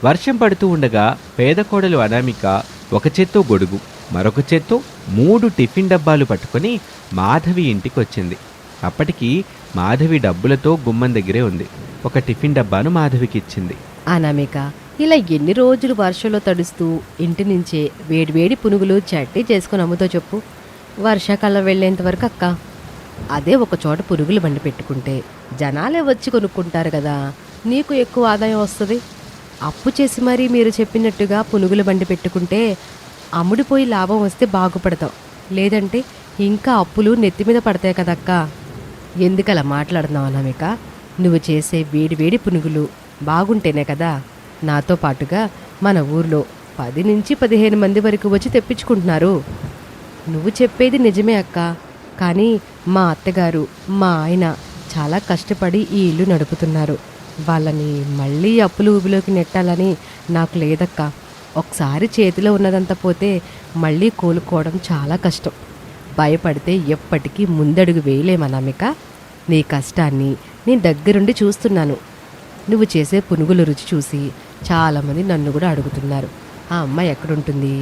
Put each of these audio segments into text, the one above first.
వర్షం పడుతూ ఉండగా పేద కోడలు అనామిక ఒక చేత్తో గొడుగు మరొక చేత్తో 3 టిఫిన్ డబ్బాలు పట్టుకొని మాధవి ఇంటికి వచ్చింది. అప్పటికి మాధవి డబ్బులతో గుమ్మం దగ్గరే ఉంది. ఒక టిఫిన్ డబ్బాను మాధవికి ఇచ్చింది. అనామిక, ఇలా ఎన్ని రోజులు వర్షంలో తడుస్తూ ఇంటి నుంచే వేడివేడి పునుగులు చట్నీ చేసుకుని అమ్ముతో చెప్పు. వర్షాకాలం వెళ్ళేంత వరకు అక్క. అదే ఒక చోట పునుగులు బండి పెట్టుకుంటే జనాలే వచ్చి కొనుక్కుంటారు కదా, నీకు ఎక్కువ ఆదాయం వస్తుంది. అప్పు చేసి మరీ మీరు చెప్పినట్టుగా పునుగుల బండి పెట్టుకుంటే అమ్ముడిపోయి లాభం వస్తే బాగుపడతావు, లేదంటే ఇంకా అప్పులు నెత్తి మీద పడతాయి కదక్క. ఎందుకలా మాట్లాడుతున్నావు అనామిక? నువ్వు చేసే వేడివేడి పునుగులు బాగుంటేనే కదా నాతో పాటుగా మన ఊర్లో 10 నుంచి 15 మంది వరకు వచ్చి తెప్పించుకుంటున్నారు. నువ్వు చెప్పేది నిజమే అక్క, కానీ మా అత్తగారు మా ఆయన చాలా కష్టపడి ఈ ఇల్లు నడుపుతున్నారు. వాళ్ళని మళ్ళీ అప్పులు ఊబిలోకి నెట్టాలని నాకు లేదక్క. ఒకసారి చేతిలో ఉన్నదంతా పోతే మళ్ళీ కోలుకోవడం చాలా కష్టం. భయపడితే ఎప్పటికీ ముందడుగు వేయలేమనామిక. నీ కష్టాన్ని నేను దగ్గరుండి చూస్తున్నాను. నువ్వు చేసే పునుగుల రుచి చూసి చాలామంది నన్ను కూడా అడుగుతున్నారు, ఆ అమ్మాయి ఎక్కడుంటుంది,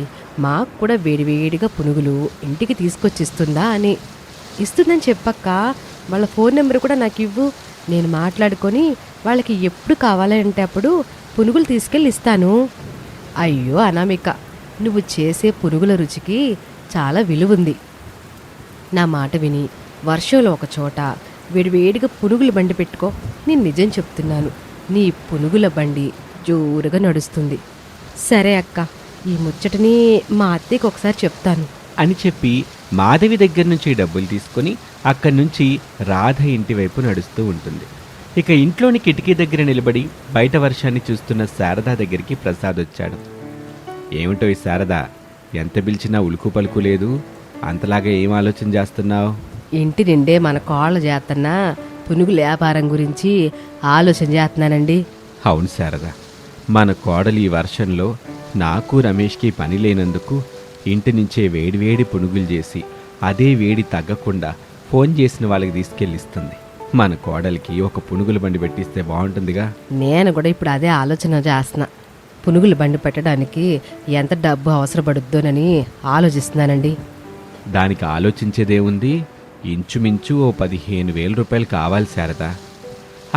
మాకు కూడా వేడివేడిగా పునుగులు ఇంటికి తీసుకొచ్చిస్తుందా అని. ఇస్తుందని చెప్పక్క. వాళ్ళ ఫోన్ నెంబర్ కూడా నాకు ఇవ్వు, నేను మాట్లాడుకొని వాళ్ళకి ఎప్పుడు కావాలంటే అప్పుడు పునుగులు తీసుకెళ్ళి ఇస్తాను. అయ్యో అనామిక, నువ్వు చేసే పునుగుల రుచికి చాలా విలువుంది. నా మాట విని వర్షంలో ఒక చోట వేడివేడిగా పునుగుల బండి పెట్టుకో. నేను నిజం చెప్తున్నాను, నీ పునుగుల బండి జోరుగా నడుస్తుంది. సరే అక్క, ఈ ముచ్చటని మా అత్తయ్యకి ఒకసారి చెప్తాను అని చెప్పి మాధవి దగ్గర నుంచి డబ్బులు తీసుకొని అక్కడి నుంచి రాధ ఇంటి వైపు నడుస్తూ ఉంటుంది. ఇక ఇంట్లోని కిటికీ దగ్గర నిలబడి బయట వర్షాన్ని చూస్తున్న శారదా దగ్గరికి ప్రసాద్ వచ్చాడు. ఏమిటో ఈ శారదా, ఎంత పిలిచినా ఉలుకు పలుకు లేదు, అంతలాగా ఏం ఆలోచన చేస్తున్నావు? ఇంటి నిండే మన కోళ్ళ చేస్తున్నా పునుగుల వ్యాపారం గురించి ఆలోచన చేస్తున్నానండి. అవును శారదా, మన కోడలు ఈ వర్షంలో నాకు రమేష్కి పని లేనందుకు ఇంటి నుంచే వేడివేడి పునుగులు చేసి అదే వేడి తగ్గకుండా ఫోన్ చేసిన వాళ్ళకి తీసుకెళ్ళిస్తుంది. మన కోడలికి ఒక పునుగుల బండి పెట్టిస్తే బాగుంటుందిగా. నేను కూడా ఇప్పుడు అదే ఆలోచన చేస్తున్నా. పునుగుల బండి పెట్టడానికి ఎంత డబ్బు అవసరపడుద్దోనని ఆలోచిస్తున్నానండి. దానికి ఆలోచించేదేముంది, ఇంచుమించు ఓ 15,000 రూపాయలు కావాలి శారదా.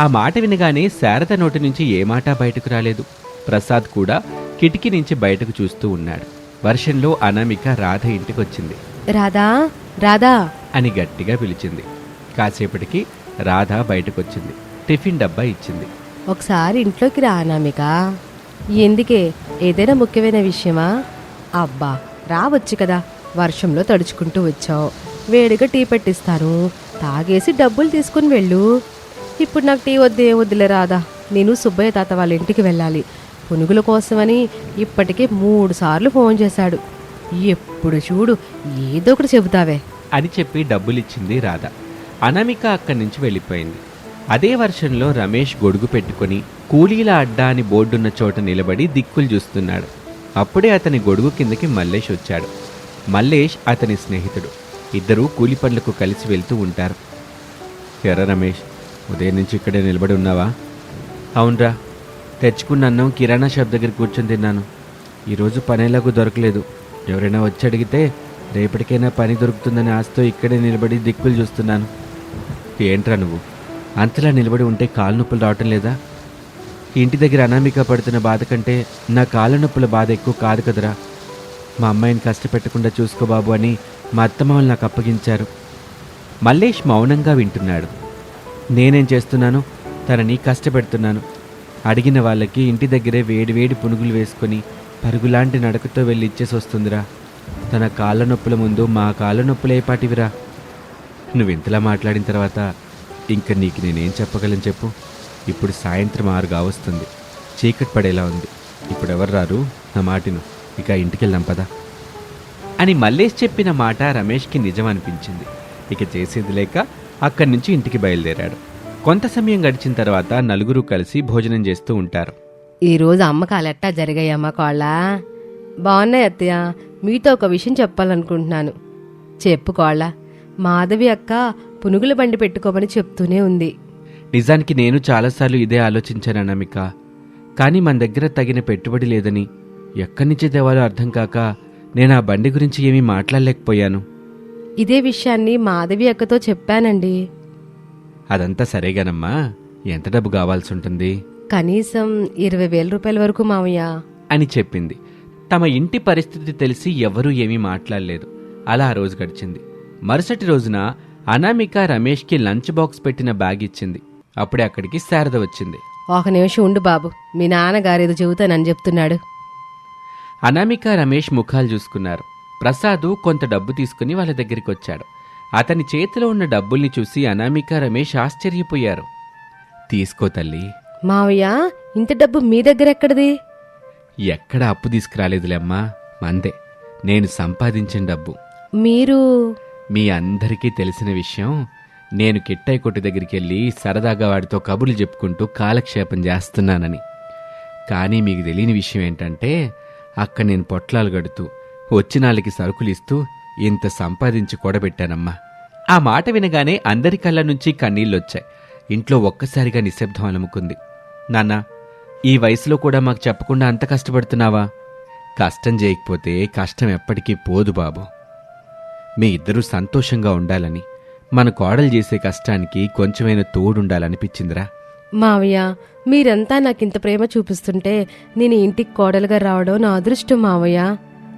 ఆ మాట వినగానే శారద నోటి నుంచి ఏ మాట బయటకు రాలేదు. ప్రసాద్ కూడా కిటికీ నుంచి బయటకు చూస్తూ ఉన్నాడు. వర్షంలో అనామిక రాధ ఇంటికొచ్చింది. రాధా, రాధా అని గట్టిగా పిలిచింది. కాసేపటికి రాధ బయటకొచ్చింది. టిఫిన్ డబ్బా ఇచ్చింది. ఒకసారి ఇంట్లోకి రా అనామిక. ఎందుకే, ఏదైనా ముఖ్యమైన విషయమా? అబ్బా రావచ్చు కదా, వర్షంలో తడుచుకుంటూ వచ్చావు, వేడిగా టీ పెట్టిస్తాను, తాగేసి డబ్బులు తీసుకుని వెళ్ళు. ఇప్పుడు నాకు టీ వద్దే వద్దులే రాదా, నేను సుబ్బయ్య తాత వాళ్ళ ఇంటికి వెళ్ళాలి. పునుగుల కోసమని ఇప్పటికే 3 సార్లు ఫోన్ చేశాడు. ఎప్పుడు చూడు ఏదో ఒకటి చెబుతావే అని చెప్పి డబ్బులిచ్చింది రాధ. అనామిక అక్కడి నుంచి వెళ్ళిపోయింది. అదే వర్షంలో రమేష్ గొడుగు పెట్టుకుని కూలీల అడ్డా అని బోర్డున్న చోట నిలబడి దిక్కులు చూస్తున్నాడు. అప్పుడే అతని గొడుగు కిందకి మల్లేష్ వచ్చాడు. మల్లేష్ అతని స్నేహితుడు. ఇద్దరూ కూలి పనులకు కలిసి వెళ్తూ ఉంటారు. ఎర్ర రమేష్, ఉదయం నుంచి ఇక్కడే నిలబడి ఉన్నావా? అవునరా, తెచ్చుకున్న అన్నం కిరాణా షాప్ దగ్గర కూర్చొని తిన్నాను. ఈరోజు పనేలాగూ దొరకలేదు. ఎవరైనా వచ్చి అడిగితే రేపటికైనా పని దొరుకుతుందని ఆశతో ఇక్కడే నిలబడి దిక్కులు చూస్తున్నాను. ఏంట్రా నువ్వు అంతలా నిలబడి ఉంటే కాలు నొప్పులు రావటం లేదా? ఇంటి దగ్గర అనామిక పడుతున్న బాధ కంటే నా కాళ్ళ నొప్పుల బాధ ఎక్కువ కాదు కదరా. మా అమ్మాయిని కష్టపెట్టకుండా చూసుకో బాబు అని మా అత్తమామలు నాకు అప్పగించారు. మల్లేష్ మౌనంగా వింటున్నాడు. నేనేం చేస్తున్నాను? తనని కష్టపెడుతున్నాను. అడిగిన వాళ్ళకి ఇంటి దగ్గరే వేడివేడి పునుగులు వేసుకొని పరుగులాంటి నడకతో వెళ్ళి ఇచ్చేసి వస్తుందిరా. తన కాళ్ళ నొప్పుల ముందు మా కాళ్ళ నొప్పులు ఏపాటివిరా? నువ్వు ఇంతలా మాట్లాడిన తర్వాత ఇంక నీకు నేనేం చెప్పగలను చెప్పు? ఇప్పుడు సాయంత్రం 6 కావస్తుంది, చీకటి పడేలా ఉంది. ఇప్పుడు ఎవరు రారు, నా మాటిను. ఇక ఇంటికి వెళ్దాం పదా అని మల్లేష్ చెప్పిన మాట రమేష్కి నిజం అనిపించింది. ఇక చేసేది లేక అక్కడి నుంచి ఇంటికి బయలుదేరాడు. కొంత సమయం గడిచిన తర్వాత నలుగురు కలిసి భోజనం చేస్తూ ఉంటారు. ఈరోజు అమ్మకాలు ఎట్టా జరిగాయమ్మా కోళ్ళ? బాగున్నాయి అత్తయ్య. మీతో ఒక విషయం చెప్పాలనుకుంటున్నాను. చెప్పు కోళ్ళ. మాధవి అక్క పునుగుల బండి పెట్టుకోమని చెప్తూనే ఉంది. నిజానికి నేను చాలాసార్లు ఇదే ఆలోచించాను అనామిక. కానీ మన దగ్గర తగిన పెట్టుబడి లేదని ఎక్కడి నుంచి తేవాలో అర్థం కాక నేను ఆ బండి గురించి ఏమీ మాట్లాడలేకపోయాను. ఇదే విషయాన్ని మాధవి అక్కతో చెప్పానండి. అదంతా సరేగానమ్మా, ఎంత డబ్బు కావాల్సి ఉంటుంది కనీసం 20,000 రూపాయల వరకు మావయ్య అని చెప్పింది. తమ ఇంటి పరిస్థితి తెలిసి ఎవరూ ఏమీ మాట్లాడలేదు. అలా ఆ రోజు గడిచింది. మరుసటి రోజున అనామిక రమేష్కి లంచ్ బాక్స్ పెట్టిన బ్యాగ్ ఇచ్చింది. అప్పుడే అక్కడికి శారద వచ్చింది. ఒక నిమిషం ఉండు బాబు, మీ నాన్నగారు ఏదో చెబుతానని చెప్తున్నాడు. అనామిక రమేష్ ముఖాలు చూసుకున్నారు. ప్రసాద్ కొంత డబ్బు తీసుకుని వాళ్ళ దగ్గరికి వచ్చాడు. అతని చేతిలో ఉన్న డబ్బుల్ని చూసి అనామిక రమేష్ ఆశ్చర్యపోయారు. తీసుకో తల్లి. మావయ్య, ఇంత డబ్బు మీ దగ్గర ఎక్కడిది? ఎక్కడ అప్పు తీసుకురాలేదులేమ్మా, మందే, నేను సంపాదించిన డబ్బు. మీరు మీ అందరికీ తెలిసిన విషయం, నేను కిట్టయ్య కొట్టు దగ్గరికి వెళ్ళి సరదాగా వాడితో కబుర్లు చెప్పుకుంటూ కాలక్షేపం చేస్తున్నానని. కానీ మీకు తెలియని విషయం ఏంటంటే, అక్కడ నేను పొట్లాలు గడుతూ వచ్చినాళ్ళకి సరుకులు ఇస్తూ ఇంత సంపాదించి కూడబెట్టానమ్మా. ఆ మాట వినగానే అందరి కళ్ళ నుంచి కన్నీళ్ళొచ్చాయి. ఇంట్లో ఒక్కసారిగా నిశ్శబ్దం అలముకుంది. నాన్నా, ఈ వయసులో కూడా మాకు చెప్పకుండా అంత కష్టపడుతున్నావా? కష్టం చేయకపోతే కష్టం ఎప్పటికీ పోదు బాబు. మీ ఇద్దరూ సంతోషంగా ఉండాలని, మన కోడలు చేసే కష్టానికి కొంచెమైనా తోడుండాలనిపించిందిరా. మావయ్య, మీరంతా నాకింత ప్రేమ చూపిస్తుంటే నేను ఇంటికి కోడలుగా రావడం నా అదృష్టం మావయ్య.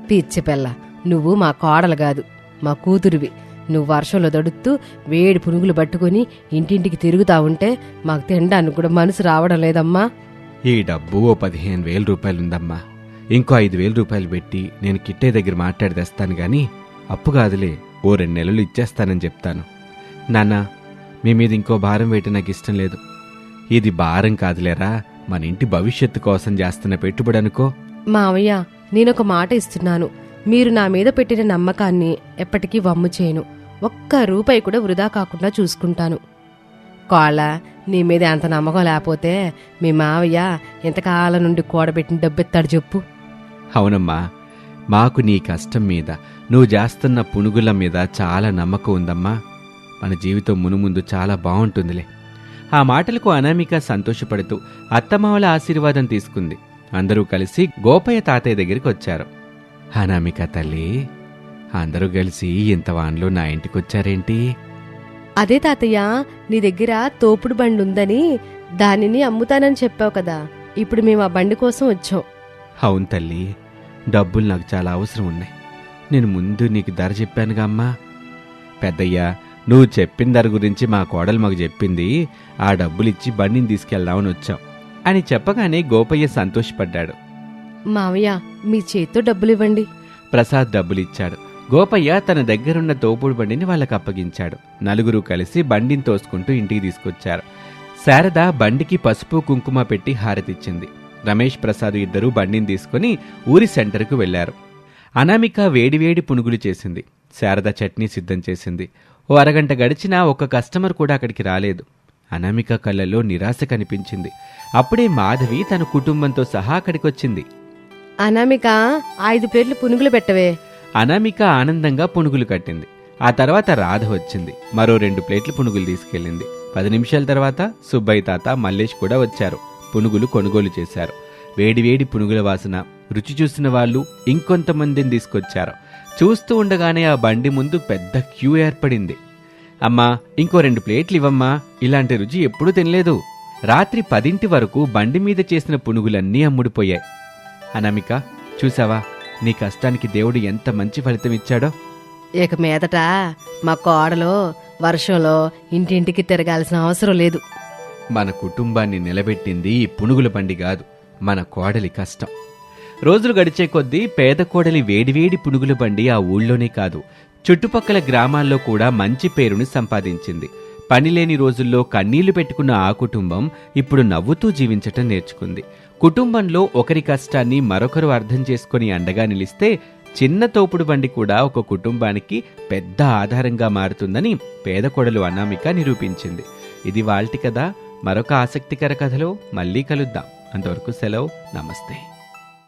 పిచ్చి పిల్ల, నువ్వు మా కోడలు కాదు, మా కూతురివి. నువ్వు వర్షంలో దడుతూ వేడి పునుగులు పట్టుకుని ఇంటింటికి తిరుగుతా ఉంటే మాకు తినడానికి కూడా మనసు రావడం లేదమ్మా. ఈ డబ్బు ఓ 15,000 రూపాయలుందమ్మా. ఇంకో 5,000 రూపాయలు పెట్టి నేను కిట్టే దగ్గర మాట్లాడి తెస్తాను గాని అప్పు కాదులే, ఓ 2 నెలలు ఇచ్చేస్తానని చెప్తాను. నాన్నా, మీ మీద ఇంకో భారం వేయటం నాకు ఇష్టం లేదు. ఇది భారం కాదులేరా, మన ఇంటి భవిష్యత్తు కోసం చేస్తున్న పెట్టుబడి అనుకో. మావయ్య, నేనొక మాట ఇస్తున్నాను. మీరు నా మీద పెట్టిన నమ్మకాన్ని ఎప్పటికీ వమ్ము చేయను. ఒక్క రూపాయి కూడా వృధా కాకుండా చూసుకుంటాను. కోళ్ళ, నీ మీద అంత నమ్మకం లేకపోతే మీ మావయ్య ఎంతకాలం నుండి కూడబెట్టిన డబ్బెత్తాడు చెప్పు. అవునమ్మా, మాకు నీ కష్టం మీద, నువ్వు చేస్తున్న పునుగుల మీద చాలా నమ్మకం ఉందమ్మా. మన జీవితం మునుముందు చాలా బాగుంటుందిలే. ఆ మాటలకు అనామిక సంతోషపడుతూ అత్తమావల ఆశీర్వాదం తీసుకుంది. అందరూ కలిసి గోపయ్య తాతయ్య దగ్గరికి వచ్చారు. అనామిక తల్లి, అందరూ కలిసి ఇంత వాన్లో నా ఇంటికొచ్చారేంటి? అదే తాతయ్య, నీ దగ్గర తోపుడు బండి ఉందని దానిని అమ్ముతానని చెప్పావు కదా, ఇప్పుడు మేము ఆ బండి కోసం వచ్చాం. అవును తల్లి, డబ్బులు నాకు చాలా అవసరం ఉన్నాయి. నేను ముందు నీకు ధర చెప్పానుగా అమ్మా. పెద్దయ్యా, నువ్వు చెప్పిన ధర గురించి మా కోడలు మాకు చెప్పింది. ఆ డబ్బులిచ్చి బండిని తీసుకెళ్దామని వచ్చాం అని చెప్పగానే గోపయ్య సంతోషపడ్డాడు. మావయ్య, మీ చేత్తో డబ్బులివ్వండి. ప్రసాద్ డబ్బులిచ్చాడు. గోపయ్య తన దగ్గరున్న తోపుడు బండిని వాళ్ళకు అప్పగించాడు. నలుగురు కలిసి బండిని తోసుకుంటూ ఇంటికి తీసుకొచ్చారు. శారద బండికి పసుపు కుంకుమ పెట్టి హారతిచ్చింది. రమేష్, ప్రసాద్ ఇద్దరూ బండిని తీసుకుని ఊరి సెంటర్కు వెళ్లారు. అనామిక వేడివేడి పునుగులు చేసింది. శారద చట్నీ సిద్ధం చేసింది. ఓ అరగంట గడిచినా ఒక్క కస్టమర్ కూడా అక్కడికి రాలేదు. అనామిక కళ్ళల్లో నిరాశ కనిపించింది. అప్పుడే మాధవి తన కుటుంబంతో సహా అక్కడికొచ్చింది. అనామిక, 5 ప్లేట్లు పునుగులు పెట్టవే. అనామిక ఆనందంగా పునుగులు కట్టింది. ఆ తర్వాత రాధ వచ్చింది. మరో 2 ప్లేట్లు పునుగులు తీసుకెళ్ళింది. 10 నిమిషాల తర్వాత సుబ్బయ్య తాత, మల్లేష్ కూడా వచ్చారు. పునుగులు కొనుగోలు చేశారు. వేడివేడి పునుగుల వాసన రుచి చూసిన వాళ్ళు ఇంకొంతమందిని తీసుకొచ్చారు. చూస్తూ ఉండగానే ఆ బండి ముందు పెద్ద క్యూ ఏర్పడింది. అమ్మా, ఇంకో 2 ప్లేట్లు ఇవ్వమ్మా, ఇలాంటి రుచి ఎప్పుడూ తినలేదు. రాత్రి 10 వరకు బండి మీద చేసిన పునుగులన్నీ అమ్ముడిపోయాయి. అనామిక, చూసావా, నీ కష్టానికి దేవుడు ఎంత మంచి ఫలితం ఇచ్చాడో. ఇక మీదట మా కోడలో వర్షంలో ఇంటింటికి తిరగాల్సిన అవసరం లేదు. మన కుటుంబాన్ని నిలబెట్టింది ఈ పునుగుల బండి కాదు, మన కోడలి కష్టం. రోజులు గడిచే కొద్దీ పేద కోడలి వేడివేడి పునుగుల బండి ఆ ఊళ్ళోనే కాదు, చుట్టుపక్కల గ్రామాల్లో కూడా మంచి పేరుని సంపాదించింది. పనిలేని రోజుల్లో కన్నీళ్లు పెట్టుకున్న ఆ కుటుంబం ఇప్పుడు నవ్వుతూ జీవించటం నేర్చుకుంది. కుటుంబంలో ఒకరి కష్టాన్ని మరొకరు అర్థం చేసుకుని అండగా నిలిస్తే చిన్న తోపుడు బండి కూడా ఒక కుటుంబానికి పెద్ద ఆధారంగా మారుతుందని పేద కోడలు అనామిక నిరూపించింది. ఇది వాల్టి కథ. మరొక ఆసక్తికర కథలో మళ్ళీ కలుద్దాం. అంతవరకు సెలవు. నమస్తే.